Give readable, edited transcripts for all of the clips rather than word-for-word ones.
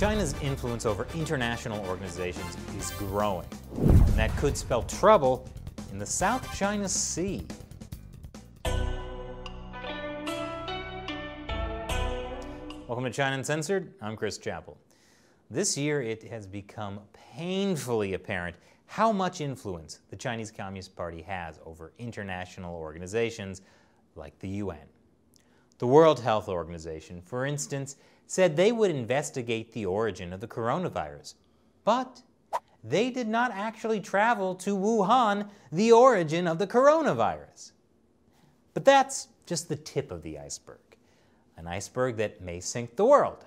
China's influence over international organizations is growing, and that could spell trouble in the South China Sea. Welcome to China Uncensored. I'm Chris Chappell. This year it has become painfully apparent how much influence the Chinese Communist Party has over international organizations like the UN. The World Health Organization, for instance, said they would investigate the origin of the coronavirus, but they did not actually travel to Wuhan, the origin of the coronavirus. But that's just the tip of the iceberg, an iceberg that may sink the world.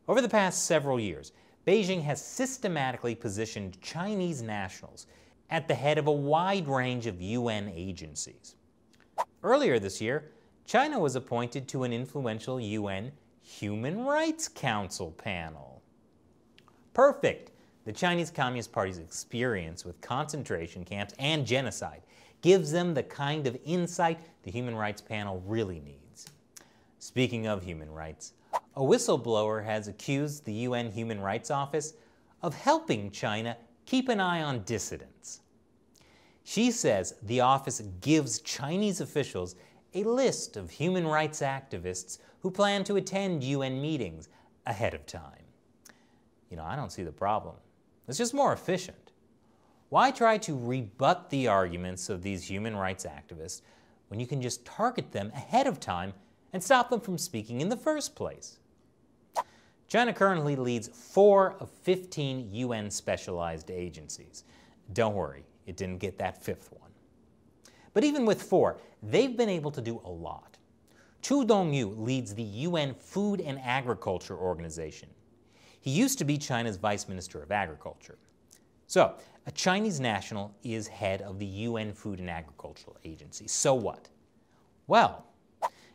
Over the past several years, Beijing has systematically positioned Chinese nationals at the head of a wide range of UN agencies. Earlier this year, China was appointed to an influential UN Human Rights Council panel. Perfect! The Chinese Communist Party's experience with concentration camps and genocide gives them the kind of insight the Human Rights panel really needs. Speaking of human rights, a whistleblower has accused the UN Human Rights Office of helping China keep an eye on dissidents. She says the office gives Chinese officials a list of human rights activists who plan to attend UN meetings ahead of time. I don't see the problem. It's just more efficient. Why try to rebut the arguments of these human rights activists when you can just target them ahead of time and stop them from speaking in the first place? China currently leads 4 of 15 UN specialized agencies. Don't worry, it didn't get that 5th one. But even with 4, they've been able to do a lot. Chu Dongyu leads the UN Food and Agriculture Organization. He used to be China's Vice Minister of Agriculture. So, a Chinese national is head of the UN Food and Agriculture Agency. So what? Well,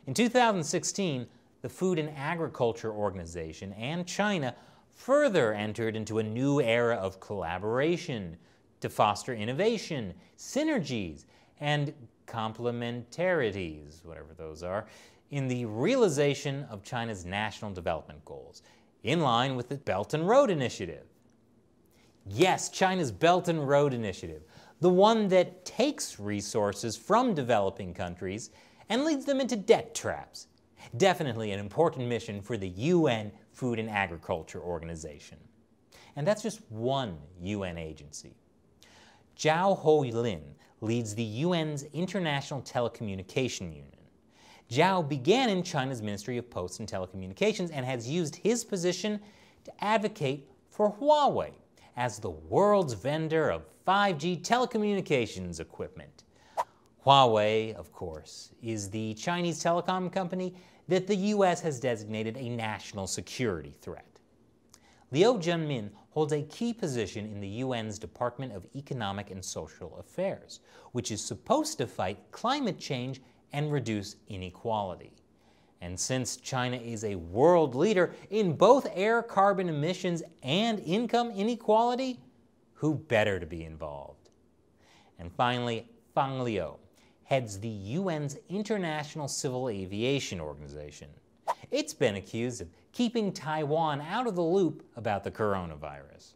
in 2016, the Food and Agriculture Organization and China further entered into a new era of collaboration to foster innovation, synergies, and complementarities, whatever those are, in the realization of China's national development goals, in line with the Belt and Road Initiative. Yes, China's Belt and Road Initiative, the one that takes resources from developing countries and leads them into debt traps. Definitely an important mission for the UN Food and Agriculture Organization. And that's just one UN agency. Zhao Hoilin leads the UN's International Telecommunication Union. Zhao began in China's Ministry of Posts and Telecommunications and has used his position to advocate for Huawei as the world's vendor of 5G telecommunications equipment. Huawei, of course, is the Chinese telecom company that the US has designated a national security threat. Liu Zhenmin holds a key position in the UN's Department of Economic and Social Affairs, which is supposed to fight climate change and reduce inequality. And since China is a world leader in both air carbon emissions and income inequality, who better to be involved? And finally, Fang Liu heads the UN's International Civil Aviation Organization. It's been accused of keeping Taiwan out of the loop about the coronavirus.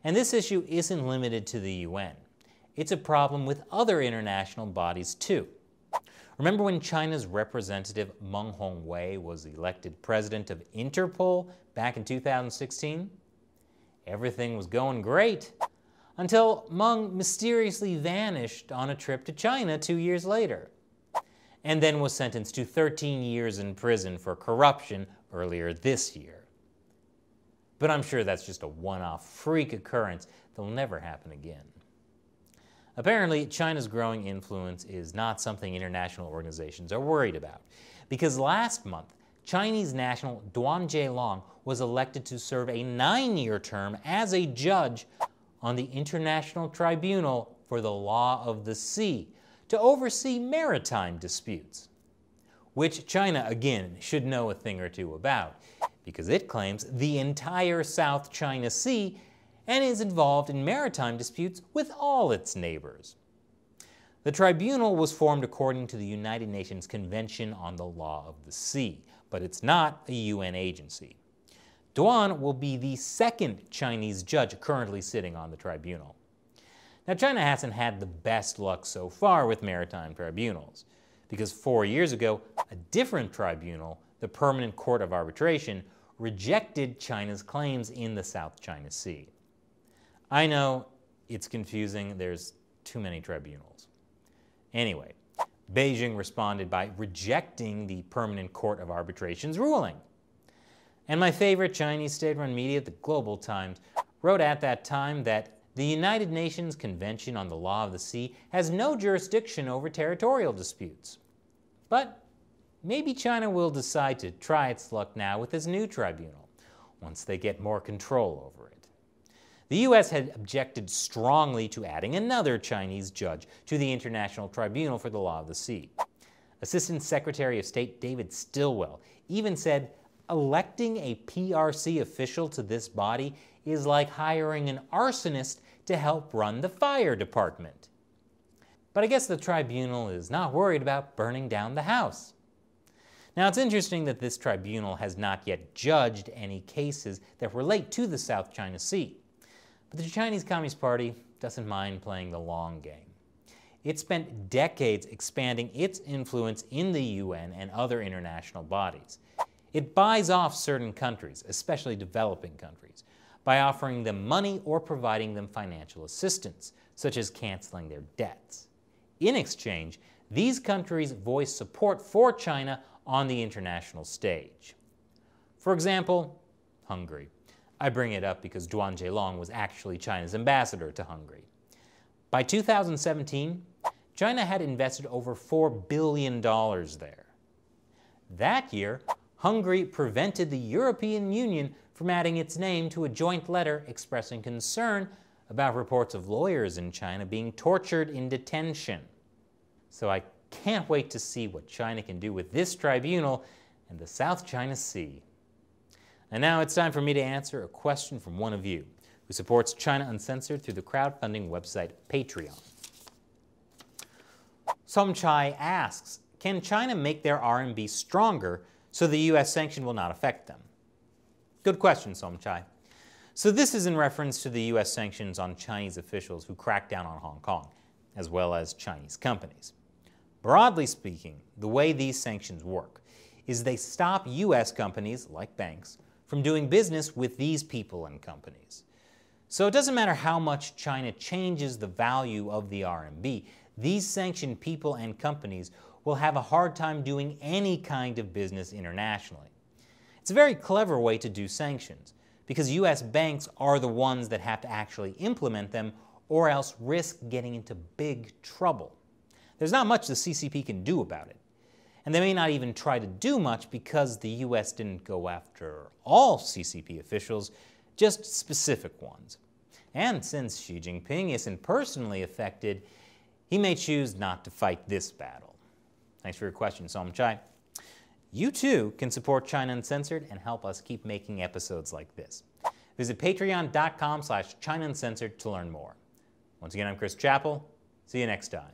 And this issue isn't limited to the UN. It's a problem with other international bodies too. Remember when China's representative Meng Hongwei was elected president of Interpol back in 2016? Everything was going great until Meng mysteriously vanished on a trip to China 2 years later, and then was sentenced to 13 years in prison for corruption earlier this year. But I'm sure that's just a one-off freak occurrence that'll never happen again. Apparently, China's growing influence is not something international organizations are worried about, because last month, Chinese national Duan Zhelong was elected to serve a 9-year term as a judge on the International Tribunal for the Law of the Sea to oversee maritime disputes, which China, again, should know a thing or two about, because it claims the entire South China Sea and is involved in maritime disputes with all its neighbors. The tribunal was formed according to the United Nations Convention on the Law of the Sea, but it's not a UN agency. Duan will be the second Chinese judge currently sitting on the tribunal. Now, China hasn't had the best luck so far with maritime tribunals, because 4 years ago, a different tribunal, the Permanent Court of Arbitration, rejected China's claims in the South China Sea. I know it's confusing, there's too many tribunals. Anyway, Beijing responded by rejecting the Permanent Court of Arbitration's ruling. And my favorite Chinese state-run media, the Global Times, wrote at that time that the United Nations Convention on the Law of the Sea has no jurisdiction over territorial disputes. But maybe China will decide to try its luck now with this new tribunal, once they get more control over it. The U.S. had objected strongly to adding another Chinese judge to the International Tribunal for the Law of the Sea. Assistant Secretary of State David Stilwell even said, electing a PRC official to this body is like hiring an arsonist to help run the fire department. But I guess the tribunal is not worried about burning down the house. Now, it's interesting that this tribunal has not yet judged any cases that relate to the South China Sea. But the Chinese Communist Party doesn't mind playing the long game. It spent decades expanding its influence in the UN and other international bodies. It buys off certain countries, especially developing countries, by offering them money or providing them financial assistance, such as canceling their debts. In exchange, these countries voice support for China on the international stage. For example, Hungary. I bring it up because Duan Zheilong was actually China's ambassador to Hungary. By 2017, China had invested over $4 billion there. That year, Hungary prevented the European Union from adding its name to a joint letter expressing concern about reports of lawyers in China being tortured in detention. So I can't wait to see what China can do with this tribunal and the South China Sea. And now it's time for me to answer a question from one of you who supports China Uncensored through the crowdfunding website Patreon. Somchai asks, can China make their RMB stronger so the U.S. sanction will not affect them? Good question, Somchai. So this is in reference to the U.S. sanctions on Chinese officials who cracked down on Hong Kong, as well as Chinese companies. Broadly speaking, the way these sanctions work is they stop U.S. companies, like banks, from doing business with these people and companies. So it doesn't matter how much China changes the value of the RMB, these sanctioned people and companies will have a hard time doing any kind of business internationally. It's a very clever way to do sanctions, because U.S. banks are the ones that have to actually implement them or else risk getting into big trouble. There's not much the CCP can do about it. And they may not even try to do much because the U.S. didn't go after all CCP officials, just specific ones. And since Xi Jinping isn't personally affected, he may choose not to fight this battle. Thanks for your question, Somchai. You too can support China Uncensored and help us keep making episodes like this. Visit patreon.com/China Uncensored to learn more. Once again, I'm Chris Chappell. See you next time.